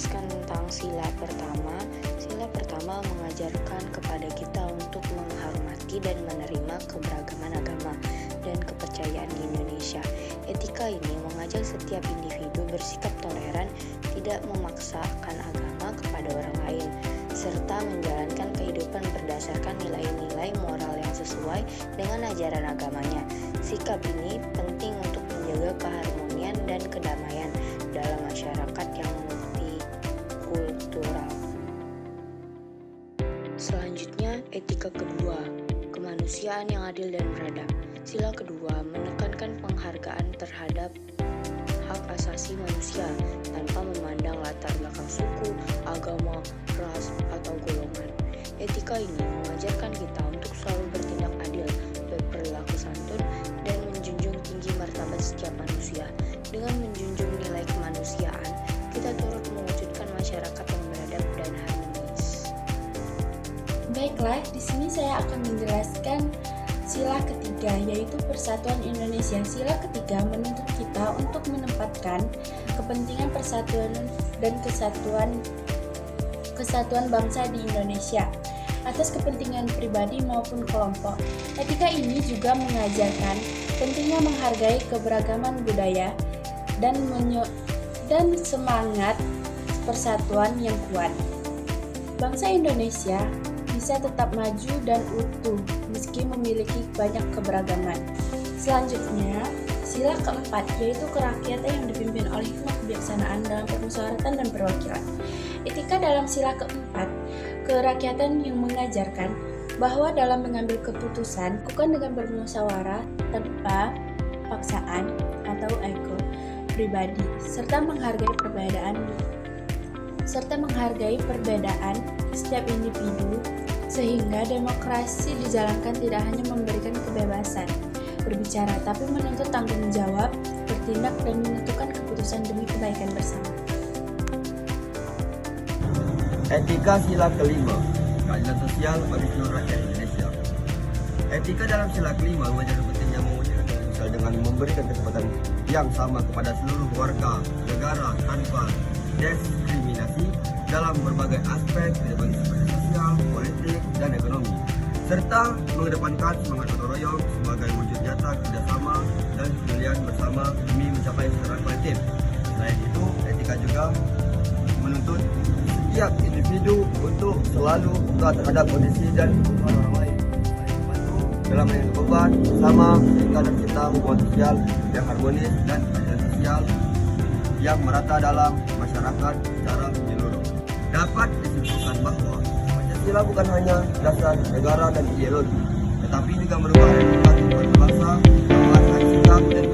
menjelaskan tentang sila pertama. Sila pertama mengajarkan kepada kita untuk menghormati dan menerima keberagaman agama dan kepercayaan di Indonesia. Etika ini mengajak setiap individu bersikap toleran, tidak memaksakan agama kepada orang lain, serta menjalankan kehidupan berdasarkan nilai-nilai moral yang sesuai dengan ajaran agamanya. Sikap ini penting untuk menjaga keharmonian dan kedamaian dalam masyarakat yang multikultural. Selanjutnya, etika kedua, kemanusiaan yang adil dan beradab. Sila kedua menekankan penghargaan terhadap hak asasi manusia tanpa memandang latar belakang suku, agama, ras, atau golongan. Etika ini mengajarkan kita untuk selalu bertindak adil, berperilaku santun, dan menjunjung tinggi martabat setiap manusia. Dengan menjunjung nilai kemanusiaan, kita turut mewujudkan masyarakat yang beradab dan harmonis. Baiklah, di sini saya akan menjelaskan sila ketiga, yaitu Persatuan Indonesia. Sila ketiga menuntut kita untuk menempatkan kepentingan persatuan dan kesatuan bangsa di Indonesia atas kepentingan pribadi maupun kelompok. Etika ini juga mengajarkan pentingnya menghargai keberagaman budaya dan semangat persatuan yang kuat. Bangsa Indonesia bisa tetap maju dan utuh meski memiliki banyak keberagaman. Selanjutnya, sila keempat, yaitu kerakyatan yang dipimpin oleh hikmat kebijaksanaan dalam permusyawaratan dan perwakilan. Etika dalam sila keempat, kerakyatan yang mengajarkan bahwa dalam mengambil keputusan bukan dengan bermusyawarah tanpa paksaan atau ego pribadi, serta menghargai perbedaan setiap individu, sehingga demokrasi dijalankan tidak hanya memberikan kebebasan berbicara, tapi menuntut tanggung jawab, bertindak, dan menentukan keputusan demi kebaikan bersama. Etika sila kelima, keadilan sosial bagi seluruh rakyat Indonesia. Etika dalam sila kelima mengajarkan pentingnya mewujudkan keadilan sosial dengan memberikan kesempatan yang sama kepada seluruh warga negara tanpa diskriminasi dalam berbagai aspek kehidupan sosial, politik, dan ekonomi, serta mengedepankan semangat gotong royong sebagai wujud nyata kerjasama dan kepedulian bersama demi mencapai kesejahteraan kolektif. Selain itu, etika juga menuntut setiap individu untuk selalu peka terhadap kondisi dan kebutuhan orang lain, membantu dalam menangani beban bersama sehingga tercipta hubungan sosial yang harmonis dan keadilan sosial yang merata dalam masyarakat secara menyeluruh. Dapat disimpulkan bahwa Pancasila bukan hanya dasar negara dan ideologi, tetapi juga merupakan bangsa, bangsa, sikap dan